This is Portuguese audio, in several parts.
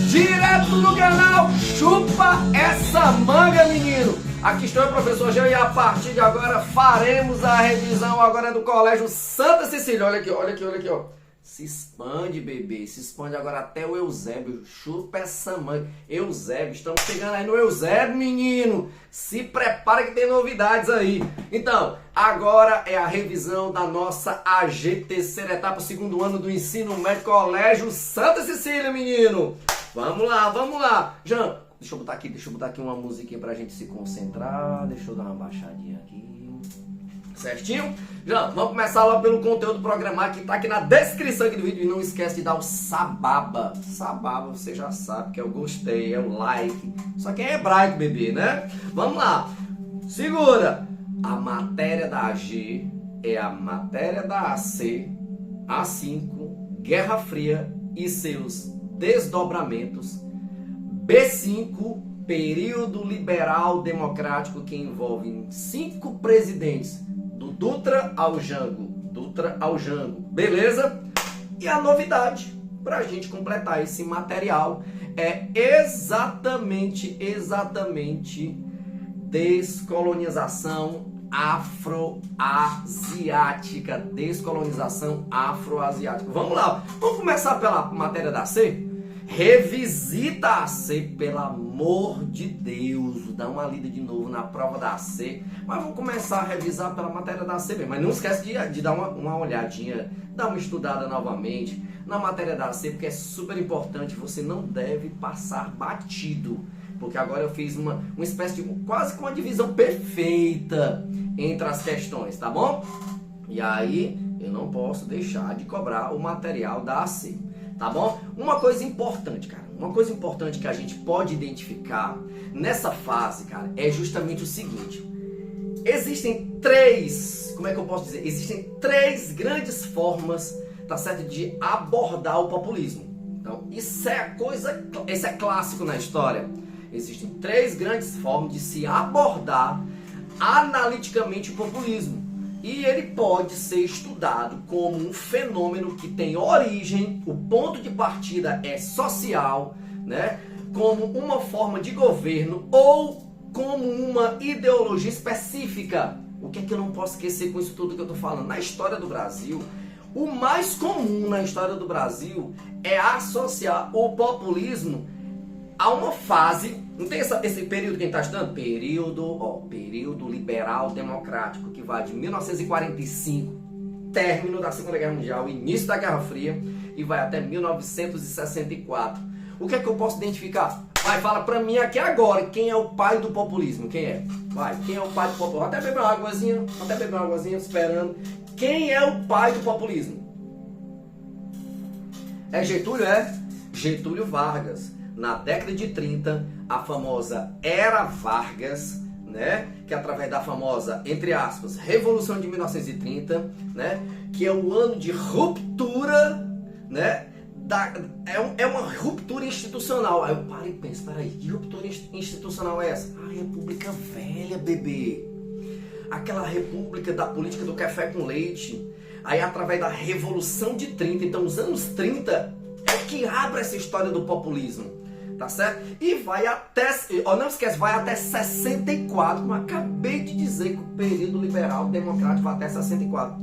Direto do canal Chupa Essa Manga, menino! Aqui estou eu, professor Jean, e a partir de agora faremos a revisão agora do Colégio Santa Cecília. Olha aqui, olha aqui, olha aqui, ó. Se expande, bebê, se expande agora até o Eusébio. Chupa essa manga. Eusébio, estamos chegando aí no Eusébio, menino. Se prepara que tem novidades aí. Então, agora é a revisão da nossa AG, terceira etapa, segundo ano do ensino médio, Colégio Santa Cecília, menino. Vamos lá, vamos lá. Jean, deixa eu botar aqui uma musiquinha pra gente se concentrar. Deixa eu dar uma baixadinha aqui. Certinho? Jean, vamos começar logo pelo conteúdo programado que tá aqui na descrição aqui do vídeo. E não esquece de dar o sababa. Sababa, você já sabe que é o gostei, é o like. Só que é hebraico, bebê, né? Vamos lá. Segura. A matéria da AG é a matéria da AC, A5, Guerra Fria e seus desdobramentos. B5, período liberal democrático, que envolve 5 presidentes, do Dutra ao Jango. Dutra ao Jango. Beleza? E a novidade, pra gente completar esse material, é exatamente descolonização afroasiática. Descolonização afroasiática. Vamos lá. Vamos começar pela matéria da C? Revisita a AC, pelo amor de Deus. Dá uma lida de novo na prova da AC. Mas vamos começar a revisar pela matéria da AC mesmo. Mas não esquece de dar uma olhadinha, dar uma estudada novamente na matéria da AC, porque é super importante. Você não deve passar batido. Porque agora eu fiz uma espécie de quase que uma divisão perfeita entre as questões, tá bom? E aí eu não posso deixar de cobrar o material da AC. Tá bom? Uma coisa importante, cara, uma coisa importante que a gente pode identificar nessa fase, cara, é justamente o seguinte. Existem três grandes formas, tá certo, de abordar o populismo. Então, isso é clássico na história. Existem 3 grandes formas de se abordar analiticamente o populismo. E ele pode ser estudado como um fenômeno que tem origem, o ponto de partida é social, né? Como uma forma de governo ou como uma ideologia específica. O que é que eu não posso esquecer com isso tudo que eu estou falando? Na história do Brasil, o mais comum na história do Brasil é associar o populismo a uma fase. Não tem esse período que a gente está estudando? Período liberal democrático, que vai de 1945, término da Segunda Guerra Mundial, início da Guerra Fria, e vai até 1964. O que é que eu posso identificar? Vai, fala pra mim aqui agora, quem é o pai do populismo? Quem é? Vai, quem é o pai do populismo? Até beber uma águazinha, esperando. Quem é o pai do populismo? É Getúlio, é? Getúlio Vargas. Na década de 30, a famosa Era Vargas, né, que é através da famosa, entre aspas, Revolução de 1930, né, que é o ano de ruptura, né, é uma ruptura institucional. Aí eu paro e penso, peraí, que ruptura institucional é essa? A República Velha, bebê. Aquela república da política do café com leite. Aí através da Revolução de 30, então os anos 30 é que abre essa história do populismo. Tá certo? E vai até, não esquece, vai até 64, como eu acabei de dizer, que o período liberal democrático vai até 64.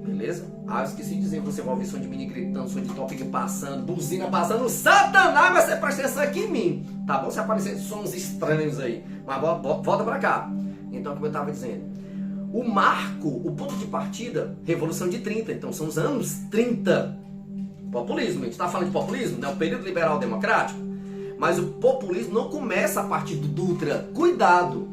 Beleza? Ah, eu esqueci de dizer, você vai ouvir som de mini gritando, som de top passando, buzina passando, Satanás vai ser presta atenção aqui em mim. Tá bom? Se aparecer sons estranhos aí. Mas volta pra cá. Então, como eu tava dizendo, o marco, o ponto de partida, Revolução de 30, então são os anos 30. Populismo, a gente tá falando de populismo, né? O período liberal democrático. Mas o populismo não começa a partir do Dutra. Cuidado,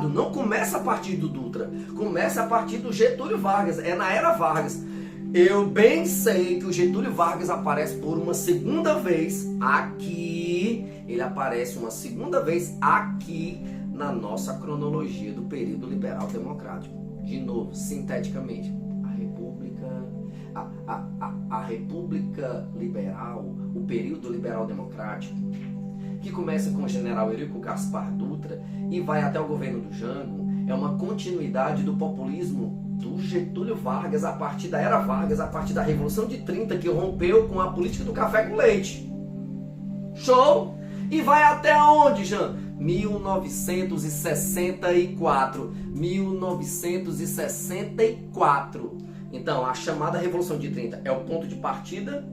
não começa a partir do Dutra. Começa a partir do Getúlio Vargas. É na Era Vargas. Eu bem sei que o Getúlio Vargas aparece por uma segunda vez aqui. Ele aparece uma segunda vez aqui na nossa cronologia do período liberal democrático. De novo, sinteticamente. A República Liberal, o período liberal democrático, que começa com o general Eurico Gaspar Dutra e vai até o governo do Jango, é uma continuidade do populismo do Getúlio Vargas a partir da era Vargas, a partir da Revolução de 30, que rompeu com a política do café com leite. Show? E vai até onde, Jean? 1964. 1964. Então, a chamada Revolução de 30 é o ponto de partida,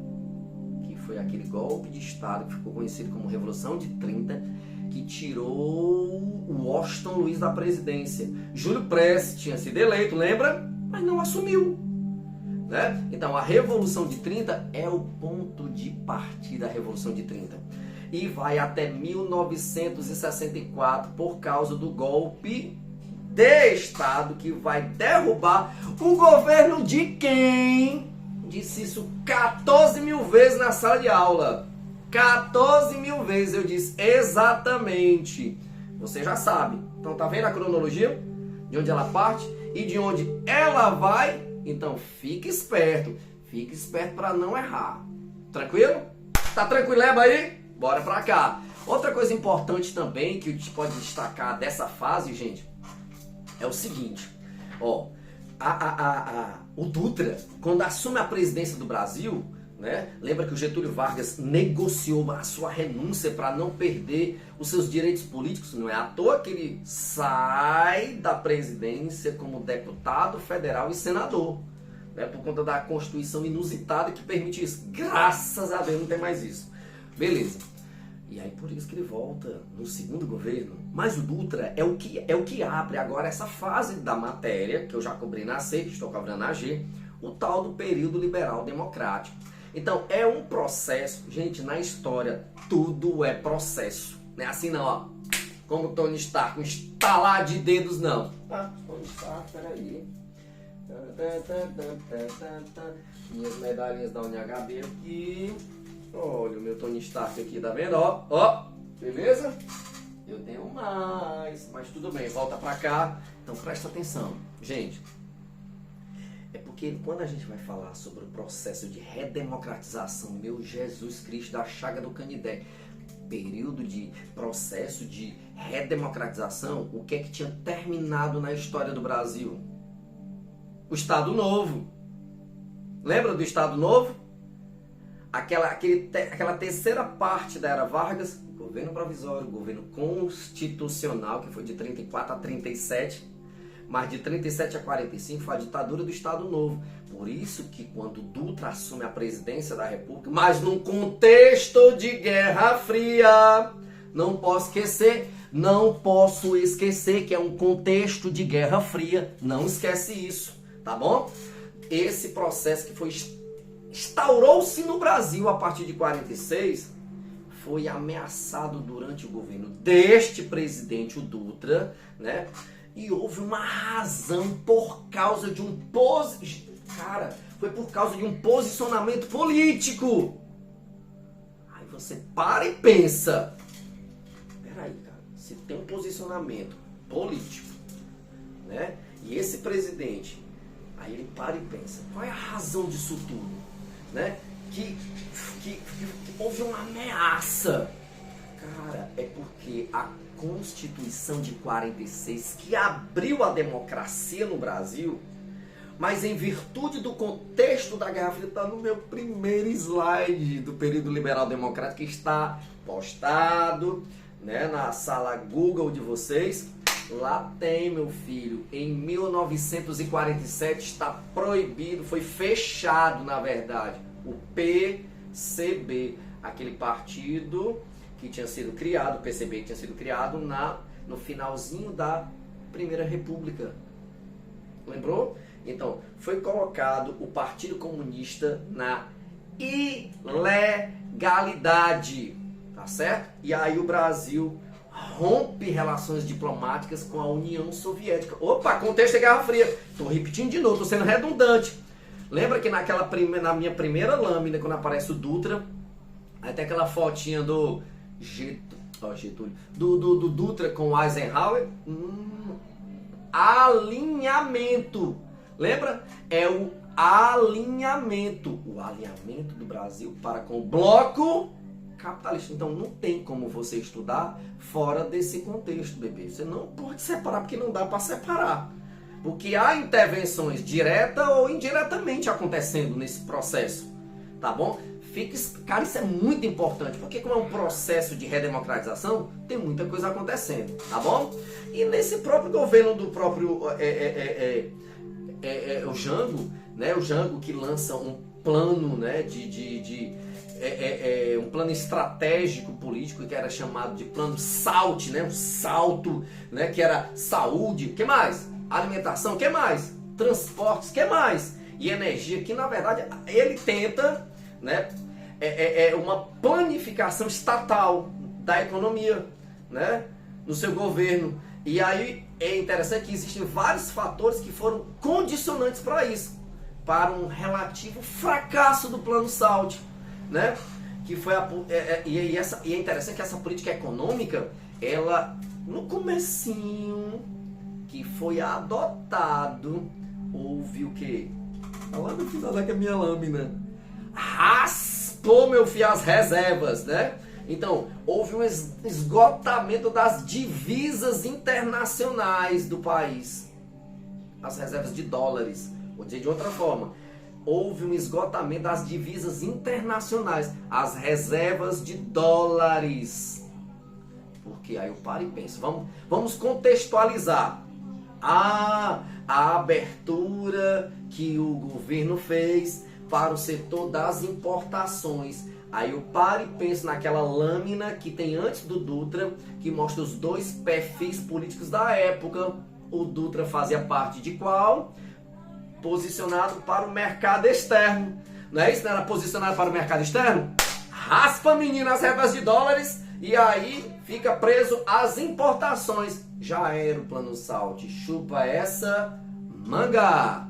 que foi aquele golpe de Estado que ficou conhecido como Revolução de 30, que tirou o Washington Luiz da presidência. Júlio Prestes tinha sido eleito, lembra? Mas não assumiu. Né? Então, a Revolução de 30 é o ponto de partida da Revolução de 30. E vai até 1964 por causa do golpe de Estado que vai derrubar o governo de quem? Disse isso 14 mil vezes na sala de aula. 14 mil vezes eu disse exatamente. Você já sabe. Então tá vendo a cronologia? De onde ela parte e de onde ela vai? Então fique esperto. Fique esperto para não errar. Tranquilo? Tá tranquileba aí? Bora pra cá. Outra coisa importante também que a gente pode destacar dessa fase, gente, é o seguinte. Ó, o Dutra, quando assume a presidência do Brasil, né, lembra que o Getúlio Vargas negociou a sua renúncia para não perder os seus direitos políticos. Não é à toa que ele sai da presidência como deputado federal e senador, né, por conta da Constituição inusitada que permite isso. Graças a Deus não tem mais isso. Beleza. E aí por isso que ele volta no segundo governo. Mas o Dutra é o que abre agora essa fase da matéria, que eu já cobri na C, que estou cobrando na G, o tal do período liberal democrático. Então é um processo, gente, na história tudo é processo. Não é assim não, ó. Como Tony Stark, um estalar de dedos não. Ah, Tony Stark, peraí. Minhas medalhinhas da UniHB aqui. Olha o meu Tony Stark aqui, tá vendo? Ó, ó, beleza? Eu tenho mais, mas tudo bem, volta pra cá. Então presta atenção, gente. É porque quando a gente vai falar sobre o processo de redemocratização, meu Jesus Cristo da chaga do Canidé, período de processo de redemocratização, o que é que tinha terminado na história do Brasil? O Estado Novo. Lembra do Estado Novo? Aquela terceira parte da era Vargas, governo provisório, governo constitucional, que foi de 34 a 37, mas de 37 a 45 foi a ditadura do Estado Novo. Por isso que quando Dutra assume a presidência da República, mas num contexto de Guerra Fria, não posso esquecer que é um contexto de Guerra Fria, não esquece isso, tá bom? Esse processo que foi instaurou-se no Brasil a partir de 46, foi ameaçado durante o governo deste presidente, o Dutra, né? E houve uma razão por causa de foi por causa de um posicionamento político. Aí você para e pensa, peraí, cara, se tem um posicionamento político, né? E esse presidente, aí ele para e pensa, qual é a razão disso tudo? Né? Que houve uma ameaça. Cara, é porque a Constituição de 46, que abriu a democracia no Brasil, mas em virtude do contexto da Guerra Fria, está no meu primeiro slide do período liberal democrático, que está postado, né, na sala Google de vocês. Lá tem, meu filho, em 1947 está proibido, foi fechado, na verdade, o PCB, aquele partido que tinha sido criado, o PCB que tinha sido criado no finalzinho da Primeira República. Lembrou? Então, foi colocado o Partido Comunista na ilegalidade, tá certo? E aí o Brasil rompe relações diplomáticas com a União Soviética. Opa, contexto é Guerra Fria. Estou repetindo de novo, estou sendo redundante. Lembra que na minha primeira lâmina, quando aparece o Dutra, aí tem aquela fotinha do Getúlio, do Dutra com o Eisenhower? Alinhamento. Lembra? É o alinhamento. O alinhamento do Brasil para com o bloco capitalista. Então não tem como você estudar fora desse contexto, bebê. Você não pode separar, porque não dá para separar. Porque há intervenções direta ou indiretamente acontecendo nesse processo, tá bom? Cara, isso é muito importante, porque como é um processo de redemocratização, tem muita coisa acontecendo, tá bom? E nesse próprio governo do próprio o Jango, né? O Jango que lança um plano, né, um plano estratégico político que era chamado de plano SALT, né? Um salto, né? Que era saúde, que mais? Alimentação, que mais? Transportes, que mais? E energia, que na verdade ele tenta, né? Uma planificação estatal da economia, né? No seu governo. E aí é interessante que existem vários fatores que foram condicionantes para isso, para um relativo fracasso do plano SALT, né? Que foi e é interessante que essa política econômica, ela no comecinho que foi adotado, houve o quê? Tá lá no final da minha lâmina. Raspou, meu filho, as reservas, né? Então, houve um esgotamento das divisas internacionais do país. As reservas de dólares. Vou dizer de outra forma. Houve um esgotamento das divisas internacionais. As reservas de dólares. Porque aí eu paro e penso. Vamos contextualizar. A abertura que o governo fez para o setor das importações. Aí eu paro e penso naquela lâmina que tem antes do Dutra, que mostra os dois perfis políticos da época. O Dutra fazia parte de qual? Posicionado para o mercado externo. Não é isso? Não era posicionado para o mercado externo? Raspa, menina, as reservas de dólares e aí fica preso às importações. Já era o plano SALT. Chupa essa manga.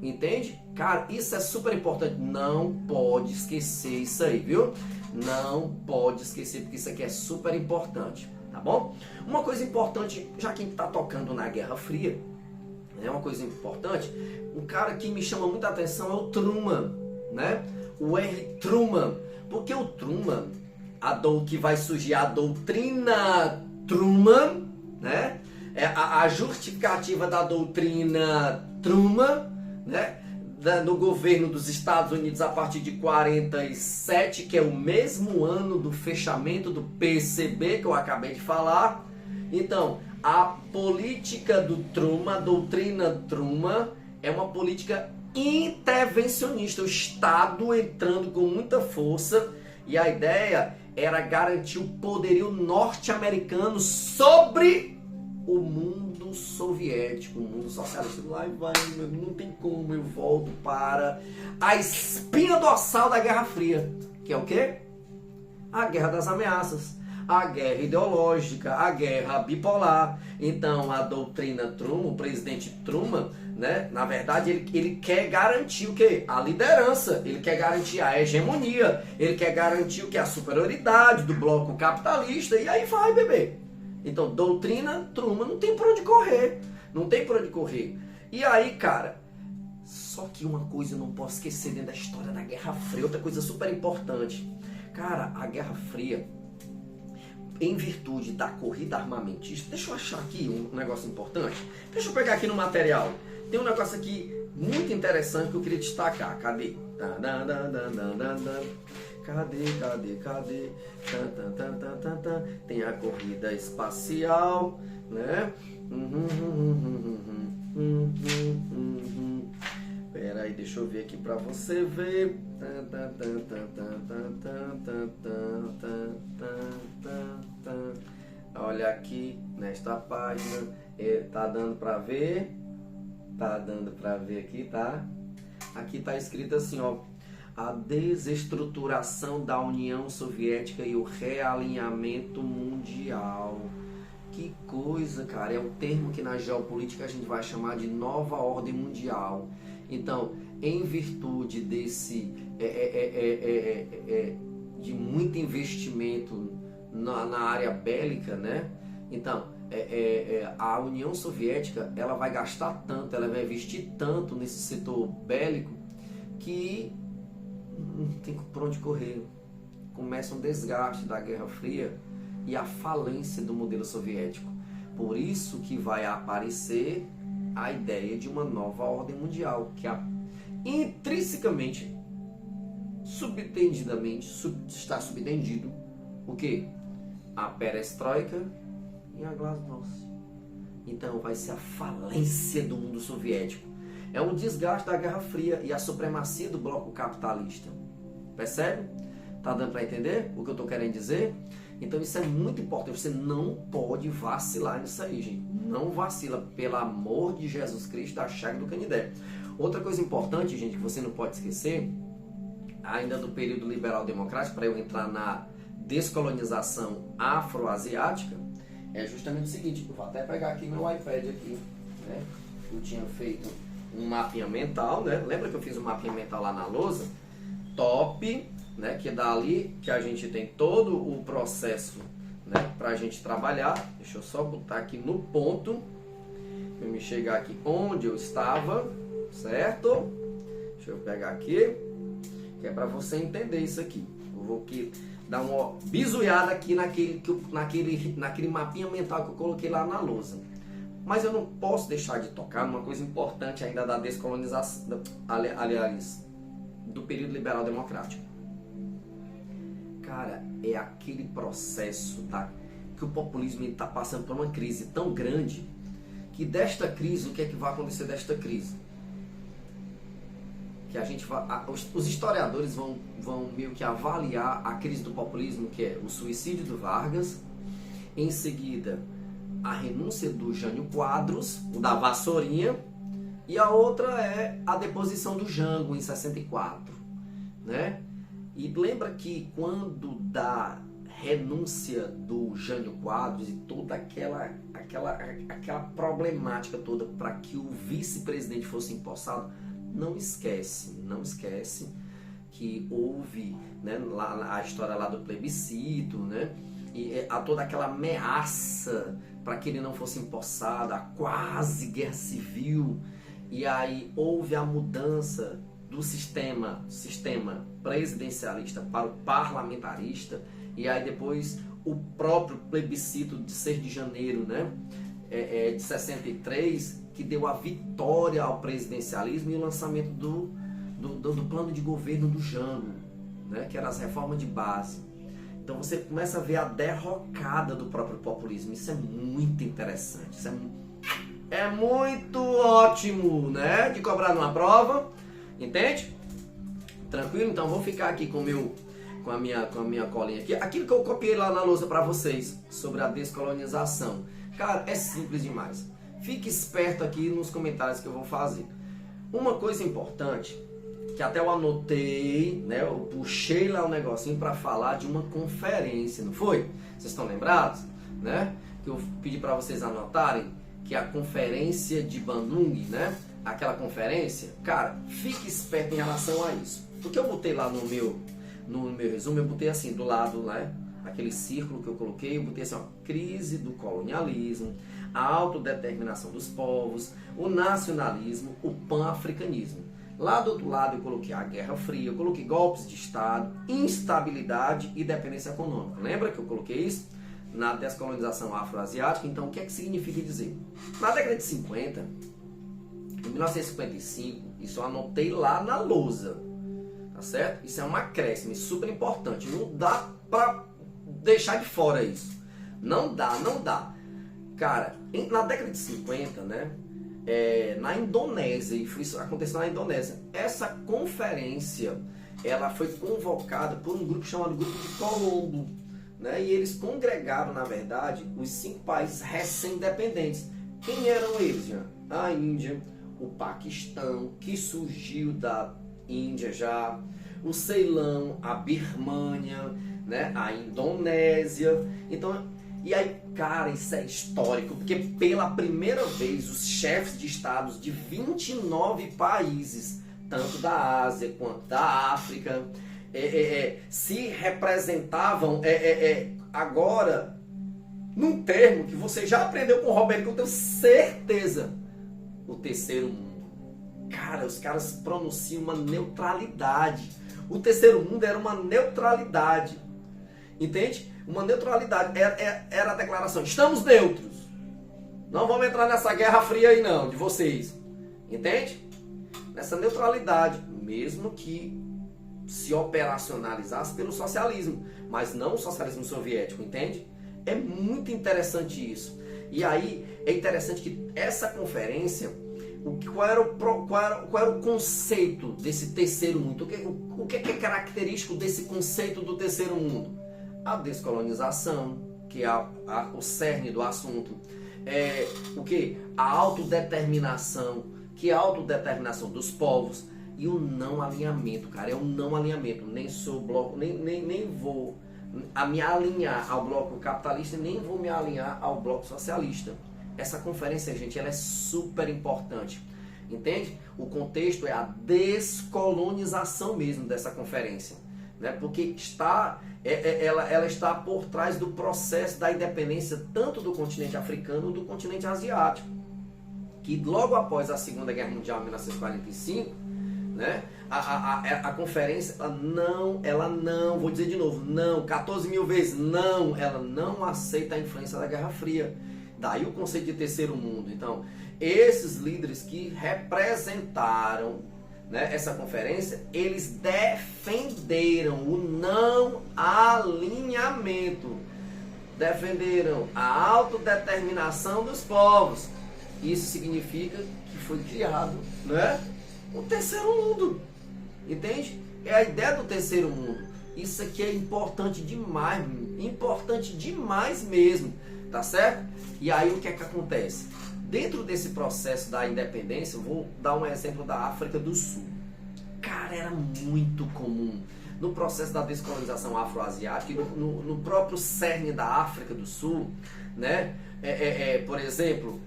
Entende? Cara, isso é super importante. Não pode esquecer isso aí, viu? Não pode esquecer, porque isso aqui é super importante, tá bom? Uma coisa importante, já que a gente tá tocando na Guerra Fria, é uma coisa importante, um cara que me chama muita atenção é o Truman, né? O R. Truman. Porque o Truman, que vai surgir a doutrina Truman, né? A justificativa da doutrina Truman, né? No governo dos Estados Unidos a partir de 47, que é o mesmo ano do fechamento do PCB que eu acabei de falar. Então, a política do Truman, a doutrina Truman, é uma política intervencionista, o Estado entrando com muita força, e a ideia era garantir o poderio norte-americano sobre o mundo soviético, o mundo socialista. Lá vai, não tem como, eu volto para a espinha dorsal da Guerra Fria, que é o quê? A Guerra das Ameaças, a guerra ideológica, a guerra bipolar. Então a doutrina Truman, o presidente Truman, né, na verdade ele quer garantir o quê? A liderança, ele quer garantir a hegemonia, ele quer garantir o que? A superioridade do bloco capitalista, e aí vai, bebê. Então, doutrina Truman, não tem por onde correr. Não tem por onde correr. E aí, cara, só que uma coisa eu não posso esquecer dentro da história da Guerra Fria, outra coisa super importante. Cara, a Guerra Fria, em virtude da corrida armamentista, deixa eu achar aqui um negócio importante. Deixa eu pegar aqui no material. Tem um negócio aqui muito interessante que eu queria destacar. Cadê? Cadê? Tem a corrida espacial, né? Pera aí, deixa eu ver aqui pra você ver. Olha aqui nesta página, tá dando pra ver? Tá dando pra ver aqui, tá? Aqui tá escrito assim, ó: a desestruturação da União Soviética e o realinhamento mundial. Que coisa, cara. É um termo que na geopolítica a gente vai chamar de nova ordem mundial. Então, em virtude desse de muito investimento na área bélica, né? Então, a União Soviética, ela vai gastar tanto, ela vai investir tanto nesse setor bélico que não tem por onde correr. começa um desgaste da Guerra Fria e a falência do modelo soviético. Por isso que vai aparecer a ideia de uma nova ordem mundial, que intrinsecamente, subtendidamente, está subtendido o quê? A perestroika e a glasnost. Então vai ser a falência do mundo soviético. É um desgaste da Guerra Fria e a supremacia do bloco capitalista. Percebe? Tá dando para entender o que eu estou querendo dizer? Então isso é muito importante. Você não pode vacilar nisso aí, gente. Não vacila, pelo amor de Jesus Cristo, da chaga do Canidé. Outra coisa importante, gente, que você não pode esquecer, ainda do período liberal-democrático, para eu entrar na descolonização afroasiática, é justamente o seguinte. Eu vou até pegar aqui meu iPad aqui, né? Eu tinha feito um mapinha mental, né? Lembra que eu fiz um mapinha mental lá na lousa? Top, né? Que é dali que a gente tem todo o processo, né? Pra gente trabalhar. Deixa eu só botar aqui no ponto, pra me chegar aqui onde eu estava, certo? Deixa eu pegar aqui, que é pra você entender isso aqui. Eu vou aqui dar uma bizuiada aqui naquele mapinha mental que eu coloquei lá na lousa. Mas eu não posso deixar de tocar numa coisa importante ainda da descolonização, aliás, do período liberal democrático. Cara, é aquele processo que o populismo está passando por uma crise tão grande, que desta crise, o que é que vai acontecer desta crise? Que a gente os historiadores vão meio que avaliar a crise do populismo, que é o suicídio do Vargas, em seguida a renúncia do Jânio Quadros, o da vassourinha, e a outra é a deposição do Jango em 64, né? E lembra que quando da renúncia do Jânio Quadros e toda aquela problemática toda para que o vice-presidente fosse empossado, não esquece que houve, né, lá, a história lá do plebiscito, né? E a toda aquela ameaça para que ele não fosse empossado, a quase guerra civil, e aí houve a mudança do sistema presidencialista para o parlamentarista, e aí depois o próprio plebiscito de 6 de janeiro, né, de 63, que deu a vitória ao presidencialismo e o lançamento do plano de governo do Jango, né, que eram as reformas de base. Então você começa a ver a derrocada do próprio populismo. Isso é muito interessante. Isso é muito ótimo, né? De cobrar numa prova. Entende? Tranquilo? Então vou ficar aqui com a minha colinha aqui. Aquilo que eu copiei lá na lousa para vocês sobre a descolonização. Cara, é simples demais. Fique esperto aqui nos comentários que eu vou fazer. Uma coisa importante, que até eu anotei, né? Eu puxei lá um negocinho para falar de uma conferência, não foi? Vocês estão lembrados, né? Que eu pedi para vocês anotarem, que é a conferência de Bandung, né? Aquela conferência, cara, fique esperto em relação a isso. Porque eu botei lá no meu resumo, eu botei assim, do lado, né? Aquele círculo que eu coloquei, eu botei assim, ó, crise do colonialismo, a autodeterminação dos povos, o nacionalismo, o pan-africanismo. Lá do outro lado eu coloquei a Guerra Fria, eu coloquei golpes de Estado, instabilidade e dependência econômica. Lembra que eu coloquei isso na descolonização afroasiática? Então o que é que significa dizer? Na década de 50, em 1955, isso eu anotei lá na lousa, tá certo? Isso é um acréscimo, super importante, não dá pra deixar de fora isso. Não dá. Cara, na década de 50, né? Na Indonésia, e isso aconteceu na Indonésia, essa conferência ela foi convocada por um grupo chamado Grupo de Colombo, né? E eles congregaram, na verdade, os 5 países recém-independentes. Quem eram eles? Já? A Índia, o Paquistão, que surgiu da Índia já, o Ceilão, a Birmânia, né? A Indonésia. Então, e aí, cara, isso é histórico, porque pela primeira vez os chefes de estados de 29 países, tanto da Ásia quanto da África, se representavam agora num termo que você já aprendeu com o Roberto, que eu tenho certeza, o terceiro mundo. Cara, os caras pronunciam uma neutralidade. O terceiro mundo era uma neutralidade. Entende? Uma neutralidade. Era a declaração: estamos neutros. Não vamos entrar nessa guerra fria aí não, de vocês. Entende? Nessa neutralidade, mesmo que se operacionalizasse pelo socialismo, mas não o socialismo soviético, entende? É muito interessante isso. E aí é interessante que essa conferência, qual era o conceito desse terceiro mundo? O que é característico desse conceito do terceiro mundo? A descolonização, que é o cerne do assunto. O que? A autodeterminação, que é a autodeterminação dos povos. E o não alinhamento, cara, é o não alinhamento. Nem sou bloco, nem vou me alinhar ao bloco capitalista, nem vou me alinhar ao bloco socialista. Essa conferência, gente, ela é super importante. Entende? O contexto é a descolonização mesmo dessa conferência, né? Porque ela está por trás do processo da independência tanto do continente africano do continente asiático, que logo após a Segunda Guerra Mundial, em 1945, né? A conferência, ela não, vou dizer de novo, não, 14 mil vezes, não, ela não aceita a influência da Guerra Fria. Daí o conceito de terceiro mundo. Então, esses líderes que representaram, né, essa conferência, eles defenderam o não alinhamento, defenderam a autodeterminação dos povos. Isso significa que foi criado, né, o terceiro mundo, entende? É a ideia do terceiro mundo. Isso aqui é importante demais mesmo, tá certo? E aí o que é que acontece? Dentro desse processo da independência, eu vou dar um exemplo da África do Sul. Cara, era muito comum no processo da descolonização afroasiática e no próprio cerne da África do Sul, né? Por exemplo,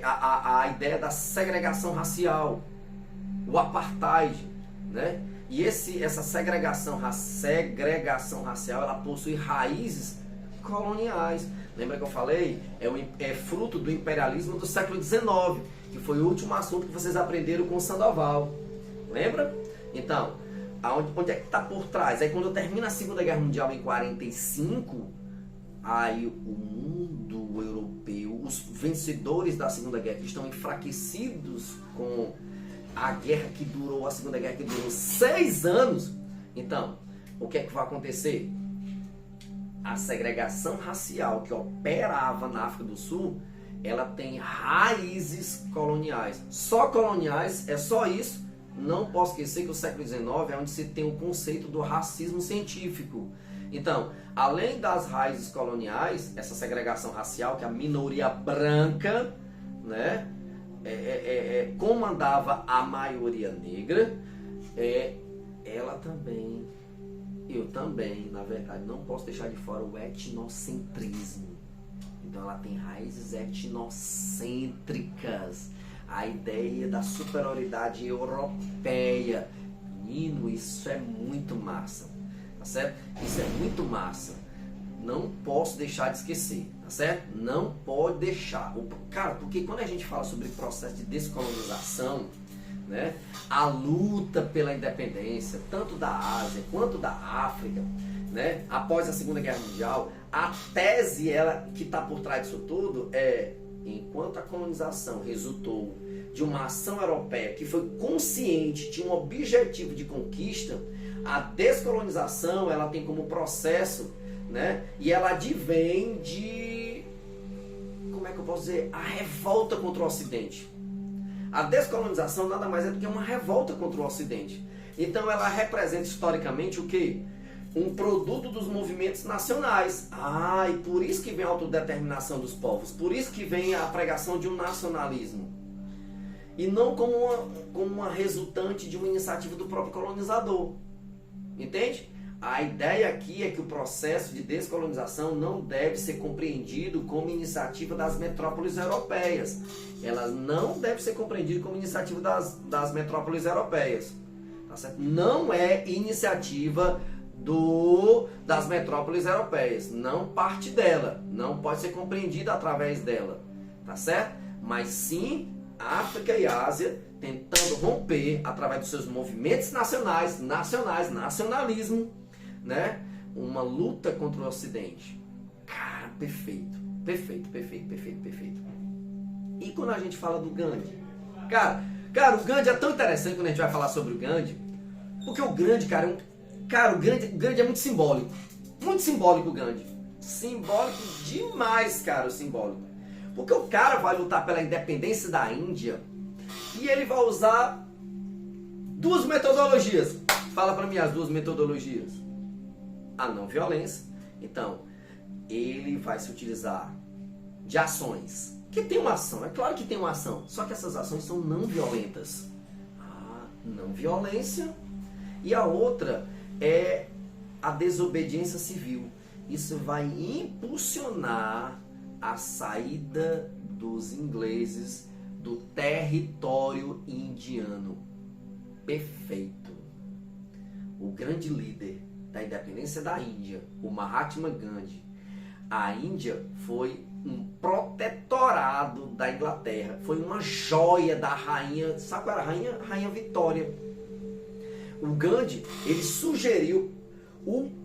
a ideia da segregação racial, o apartheid, né? E essa segregação racial, ela possui raízes coloniais. Lembra que eu falei? É fruto do imperialismo do século XIX, que foi o último assunto que vocês aprenderam com o Sandoval. Lembra? Então, onde é que está por trás? Aí quando termina a Segunda Guerra Mundial em 45, aí o mundo europeu, os vencedores da Segunda Guerra, que estão enfraquecidos com a Segunda Guerra que durou 6 anos. Então, o que é que vai acontecer? A segregação racial que operava na África do Sul, ela tem raízes coloniais. Só coloniais, é só isso. Não posso esquecer que o século XIX é onde se tem o conceito do racismo científico. Então, além das raízes coloniais, essa segregação racial, que a minoria branca, né, comandava a maioria negra, ela também... Eu também, na verdade, não posso deixar de fora o etnocentrismo. Então ela tem raízes etnocêntricas. A ideia da superioridade europeia. Menino, isso é muito massa. Tá certo? Isso é muito massa. Não posso deixar de esquecer. Tá certo? Não pode deixar. Cara, porque quando a gente fala sobre processo de descolonização, né, a luta pela independência, tanto da Ásia quanto da África, né, após a Segunda Guerra Mundial, a tese que está por trás disso tudo enquanto a colonização resultou de uma ação europeia que foi consciente, tinha um objetivo de conquista, a descolonização ela tem como processo, né, e ela advém de, como é que eu posso dizer, a revolta contra o Ocidente. A descolonização nada mais é do que uma revolta contra o Ocidente. Então ela representa historicamente o quê? Um produto dos movimentos nacionais. E por isso que vem a autodeterminação dos povos. Por isso que vem a pregação de um nacionalismo. E não como uma resultante de uma iniciativa do próprio colonizador. Entende? A ideia aqui é que o processo de descolonização não deve ser compreendido como iniciativa das metrópoles europeias. Ela não deve ser compreendida como iniciativa das metrópoles europeias. Tá certo? Não é iniciativa das metrópoles europeias. Não parte dela. Não pode ser compreendida através dela. Tá certo? Mas sim, África e Ásia tentando romper através dos seus movimentos nacionalismo, né, uma luta contra o Ocidente. Cara, perfeito. Perfeito, perfeito, perfeito, perfeito. E quando a gente fala do Gandhi? Cara, o Gandhi é tão interessante quando a gente vai falar sobre o Gandhi, porque o Gandhi, o Gandhi é muito simbólico. Muito simbólico o Gandhi. Simbólico demais, cara, o simbólico. Porque o cara vai lutar pela independência da Índia e ele vai usar duas metodologias. Fala pra mim as duas metodologias. A não violência. Então, ele vai se utilizar de ações. Que tem uma ação, é claro que tem uma ação. Só que essas ações são não violentas. A não violência. E a outra é a desobediência civil. Isso vai impulsionar a saída dos ingleses do território indiano. Perfeito. O grande líder da independência da Índia, o Mahatma Gandhi. A Índia foi um protetorado da Inglaterra. Foi uma joia da rainha, sabe qual era a rainha? Rainha Vitória. O Gandhi, ele sugeriu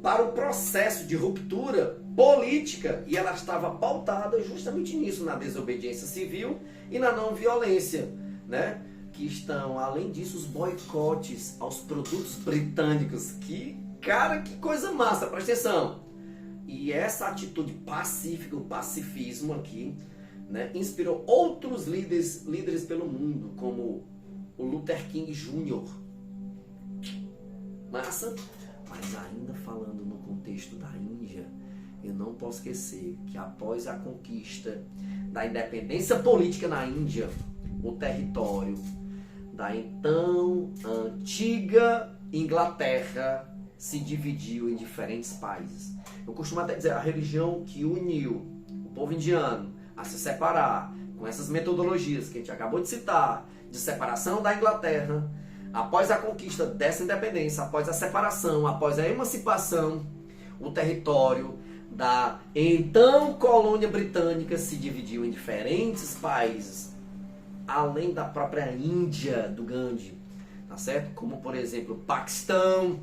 para o processo de ruptura política, e ela estava pautada justamente nisso, na desobediência civil e na não violência, né? Que estão, além disso, os boicotes aos produtos britânicos. Cara, que coisa massa, presta atenção. E essa atitude pacífica, o pacifismo aqui, né, inspirou outros líderes pelo mundo, como o Luther King Jr. Massa? Mas ainda falando no contexto da Índia, eu não posso esquecer que após a conquista da independência política na Índia, o território da então antiga Inglaterra se dividiu em diferentes países. Eu costumo até dizer, a religião que uniu o povo indiano a se separar com essas metodologias que a gente acabou de citar, de separação da Inglaterra, após a conquista dessa independência, após a separação, após a emancipação, o território da então colônia britânica se dividiu em diferentes países, além da própria Índia do Gandhi, tá certo? Como, por exemplo, Paquistão,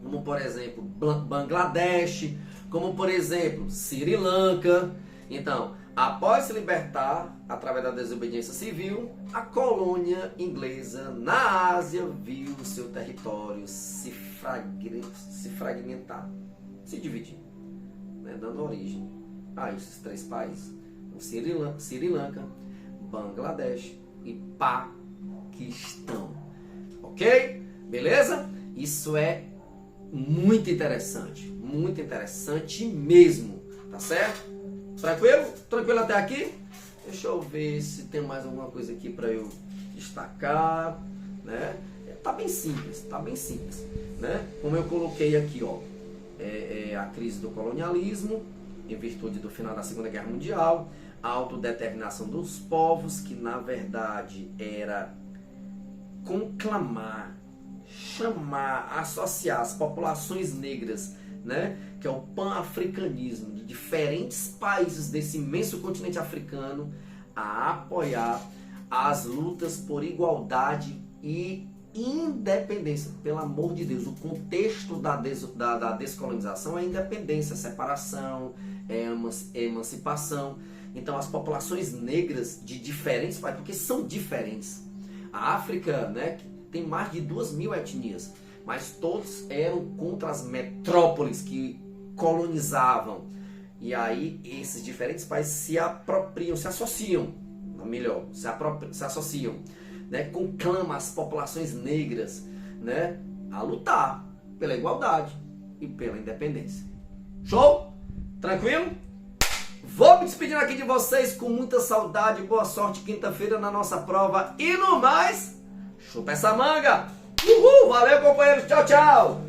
como, por exemplo, Bangladesh, como, por exemplo, Sri Lanka. Então, após se libertar, através da desobediência civil, a colônia inglesa na Ásia viu o seu território se fragmentar, se dividir, né, dando origem a esses três países: o Sri Lanka, Bangladesh e Paquistão. Ok? Beleza? Isso é muito interessante mesmo, tá certo? Tranquilo? Tranquilo até aqui? Deixa eu ver se tem mais alguma coisa aqui para eu destacar, né? Tá bem simples, né? Como eu coloquei aqui, ó, a crise do colonialismo, em virtude do final da Segunda Guerra Mundial, a autodeterminação dos povos, que na verdade era conclamar, chamar, associar as populações negras, né, que é o pan-africanismo, de diferentes países desse imenso continente africano, a apoiar as lutas por igualdade e independência. Pelo amor de Deus, o contexto da descolonização é independência, separação, emancipação. Então as populações negras de diferentes países, porque são diferentes. A África, né, tem mais de 2.000 etnias, mas todos eram contra as metrópoles que colonizavam. E aí esses diferentes países se apropriam, se associam, melhor, se associam, né, conclamam as populações negras, né, a lutar pela igualdade e pela independência. Show? Tranquilo? Vou me despedindo aqui de vocês com muita saudade. Boa sorte quinta-feira na nossa prova. E no mais, chupa essa manga. Uhul! Valeu, companheiros. Tchau, tchau.